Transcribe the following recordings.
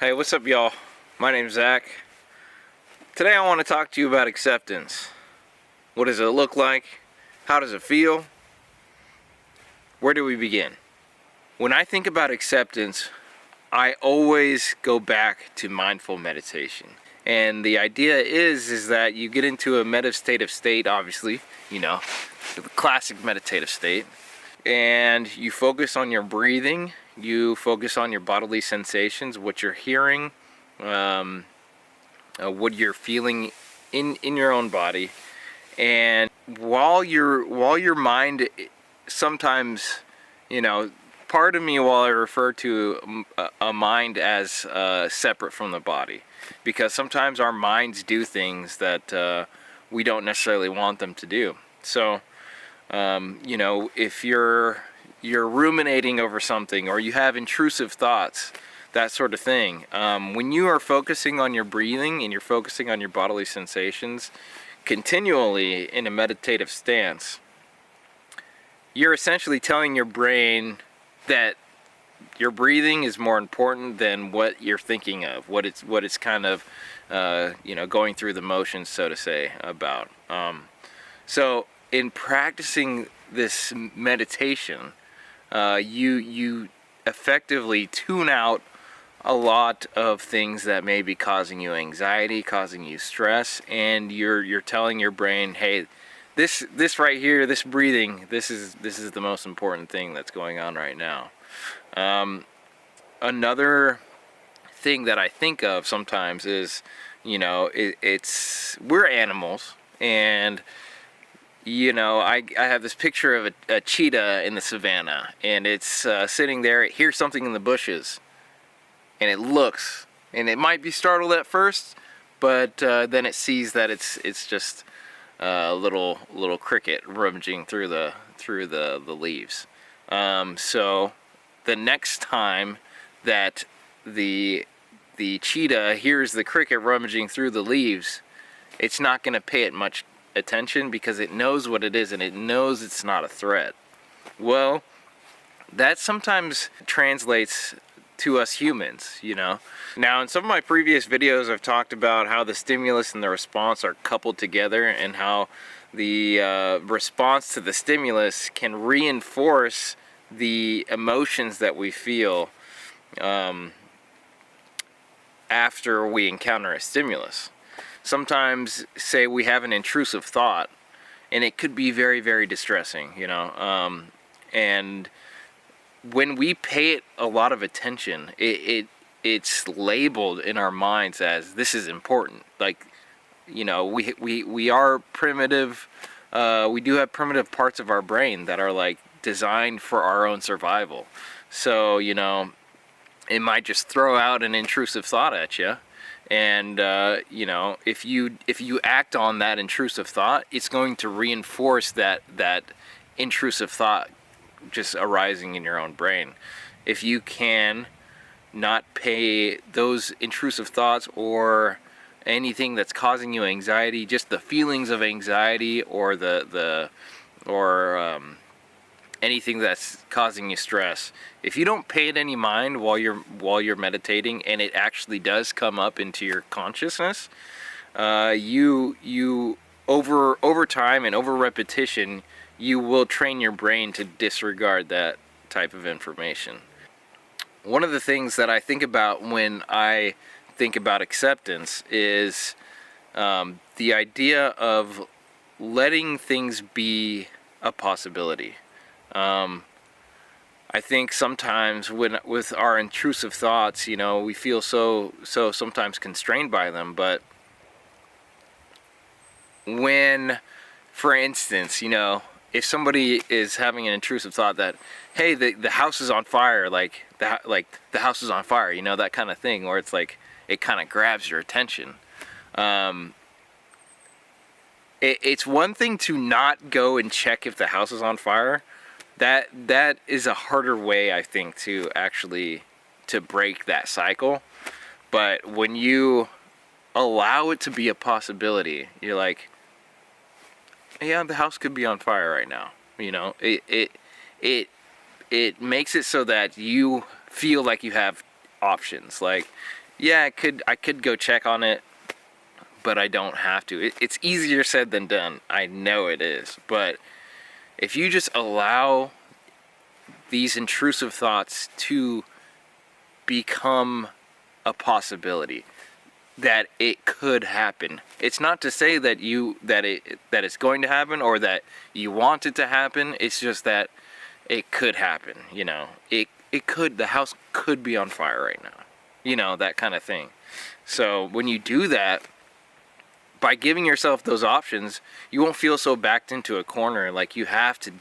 Hey, what's up, y'all? My name's Zach. Today I want to talk to you about acceptance. What does it look like? How does it feel? Where do we begin? When I think about acceptance, I always go back to mindful meditation. And the idea is that you get into a meditative state, obviously, the classic meditative state, and you focus on your breathing. You focus on your bodily sensations, what you're hearing, what you're feeling in your own body. And while your mind sometimes, part of me, while I refer to a mind as separate from the body, because sometimes our minds do things that we don't necessarily want them to do. So, if you're ruminating over something, or you have intrusive thoughts, that sort of thing, when you are focusing on your breathing and you're focusing on your bodily sensations continually in a meditative stance, you're essentially telling your brain that your breathing is more important than what you're thinking of, what it's kind of going through the motions, so to say, about. So in practicing this meditation, you effectively tune out a lot of things that may be causing you anxiety, causing you stress, and you're telling your brain, hey, this right here, this breathing, this is the most important thing that's going on right now. Another thing that I think of sometimes is, we're animals, and I have this picture of a cheetah in the savannah, and it's sitting there, it hears something in the bushes, and it might be startled at first, but then it sees that it's just a little cricket rummaging through the leaves. So the next time that the cheetah hears the cricket rummaging through the leaves, it's not going to pay it much attention, because it knows what it is and it knows it's not a threat. Well, that sometimes translates to us humans, Now, in some of my previous videos, I've talked about how the stimulus and the response are coupled together, and how the response to the stimulus can reinforce the emotions that we feel after we encounter a stimulus. Sometimes, say we have an intrusive thought, and it could be very, very distressing, and when we pay it a lot of attention, it's labeled in our minds as, this is important. Like, we are primitive. We do have primitive parts of our brain that are like designed for our own survival. So, it might just throw out an intrusive thought at you. And if you act on that intrusive thought, it's going to reinforce that intrusive thought just arising in your own brain. If you can not pay those intrusive thoughts or anything that's causing you anxiety, just the feelings of anxiety, or anything that's causing you stress, if you don't pay it any mind while you're meditating, and it actually does come up into your consciousness, you over time and over repetition, you will train your brain to disregard that type of information. One of the things that I think about when I think about acceptance is the idea of letting things be a possibility. I think sometimes with our intrusive thoughts, we feel so sometimes constrained by them. But when, for instance, if somebody is having an intrusive thought that, hey, the house is on fire, like the house is on fire, that kind of thing, where it's like it kind of grabs your attention. It's one thing to not go and check if the house is on fire. That is a harder way, I think, to actually to break that cycle. But when you allow it to be a possibility, you're like, yeah, the house could be on fire right now. It makes it so that you feel like you have options. Like, yeah, I could go check on it, but I don't have to. It's easier said than done. I know it is. But if you just allow these intrusive thoughts to become a possibility, that it could happen. It's not to say that it's going to happen or that you want it to happen. It's just that it could happen, you know. It could, the house could be on fire right now. You know, that kind of thing. So when you do that, by giving yourself those options, you won't feel so backed into a corner like you have to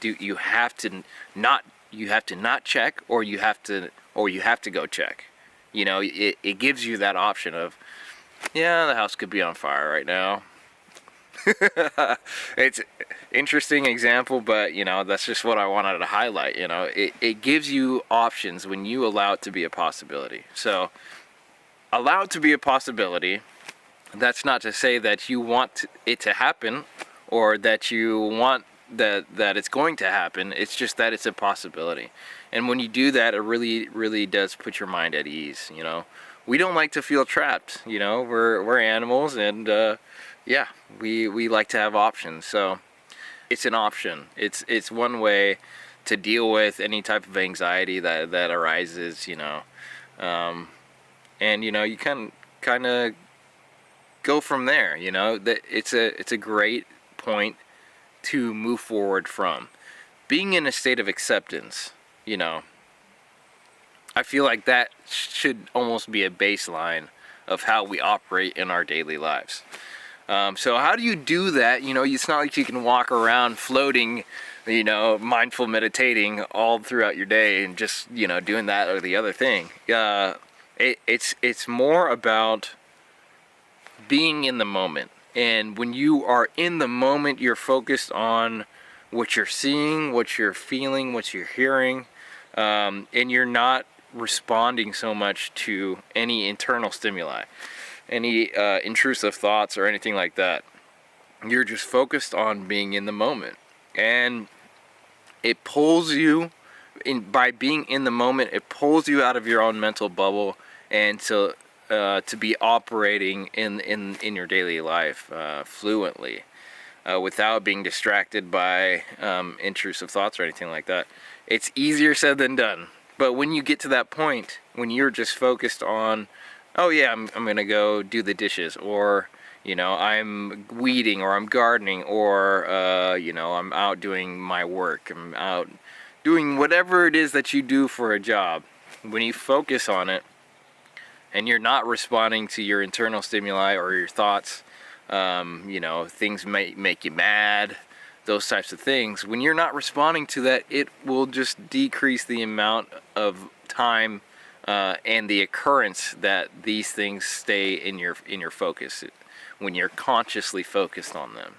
not check, or you have to go check. You know, it gives you that option of, yeah, the house could be on fire right now. It's an interesting example, but you know, that's just what I wanted to highlight. You know, it gives you options when you allow it to be a possibility. So allow it to be a possibility. That's not to say that you want it to happen, or that you want that it's going to happen. It's just that it's a possibility. And when you do that, it really does put your mind at ease. You know, we don't like to feel trapped. You know, we're animals, and yeah, we like to have options. So it's an option. It's one way to deal with any type of anxiety that arises. You know, and you know, you can kind of go from there. You know, that it's a great point to move forward from. Being in a state of acceptance, you know, I feel like that should almost be a baseline of how we operate in our daily lives. So how do you do that? You know, it's not like you can walk around floating, you know, mindful meditating all throughout your day and just, you know, doing that or the other thing. It's more about being in the moment. And when you are in the moment, you're focused on what you're seeing, what you're feeling, what you're hearing, and you're not responding so much to any internal stimuli, any intrusive thoughts or anything like that. You're just focused on being in the moment. And it pulls you, by being in the moment, it pulls you out of your own mental bubble, and to be operating in your daily life fluently, without being distracted by intrusive thoughts or anything like that. It's easier said than done. But when you get to that point, when you're just focused on, oh yeah, I'm gonna go do the dishes, or you know, I'm weeding, or I'm gardening, or you know, I'm out doing my work, I'm out doing whatever it is that you do for a job. When you focus on it, and you're not responding to your internal stimuli or your thoughts, you know, things may make you mad, those types of things. When you're not responding to that, it will just decrease the amount of time and the occurrence that these things stay in your focus when you're consciously focused on them.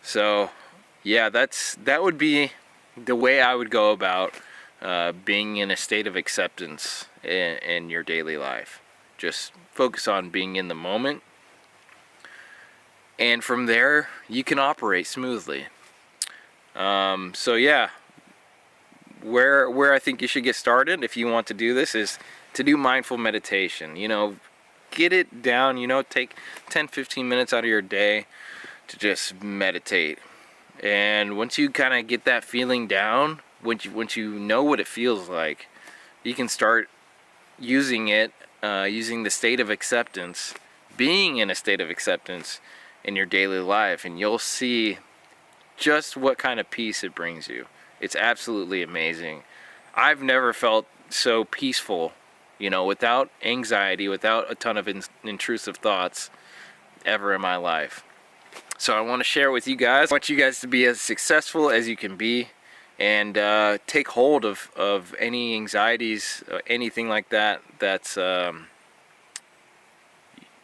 So yeah, that would be the way I would go about being in a state of acceptance in your daily life. Just focus on being in the moment, and from there you can operate smoothly. So yeah, where I think you should get started if you want to do this is to do mindful meditation. You know, get it down, you know, take 10-15 minutes out of your day to just meditate. And once you kind of get that feeling down, once you know what it feels like, you can start using it, using the state of acceptance, being in a state of acceptance in your daily life, and you'll see just what kind of peace it brings you. It's absolutely amazing. I've never felt so peaceful, you know, without anxiety, without a ton of intrusive thoughts ever in my life. So I want to share with you guys. I want you guys to be as successful as you can be, and take hold of any anxieties, anything like that that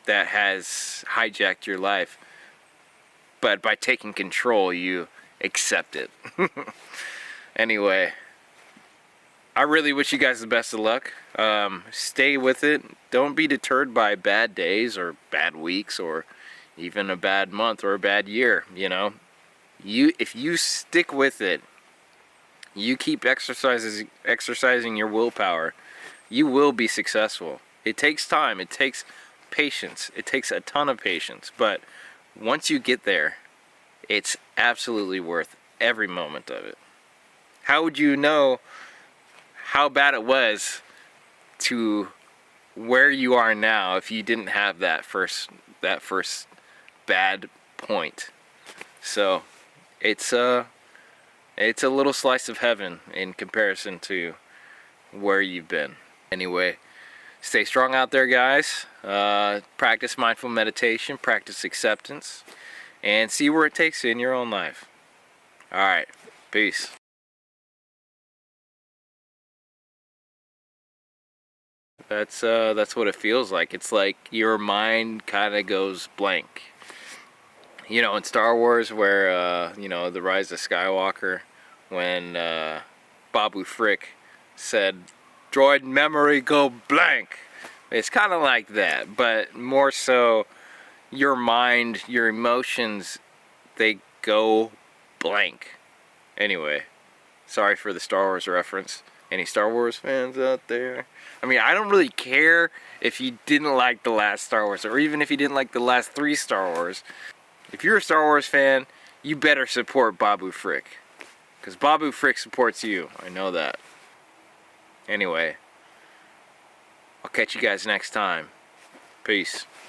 has hijacked your life. But by taking control, you accept it. Anyway, I really wish you guys the best of luck. Stay with it. Don't be deterred by bad days or bad weeks or even a bad month or a bad year. You know, if you stick with it, you keep exercising your willpower, you will be successful. It takes time, it takes patience, it takes a ton of patience, but once you get there, it's absolutely worth every moment of it. How would you know how bad it was to where you are now if you didn't have that first bad point? So it's a little slice of heaven in comparison to where you've been. Anyway, stay strong out there, guys. Practice mindful meditation, practice acceptance, and see where it takes you in your own life. Alright, peace. That's what it feels like. It's like your mind kind of goes blank. You know, in Star Wars, where you know, the Rise of Skywalker, when Babu Frick said, "Droid memory go blank." It's kind of like that, but more so, your mind, your emotions, they go blank. Anyway, sorry for the Star Wars reference. Any Star Wars fans out there? I mean, I don't really care if you didn't like the last Star Wars, or even if you didn't like the last 3 Star Wars. If you're a Star Wars fan, you better support Babu Frick, because Babu Frick supports you. I know that. Anyway, I'll catch you guys next time. Peace.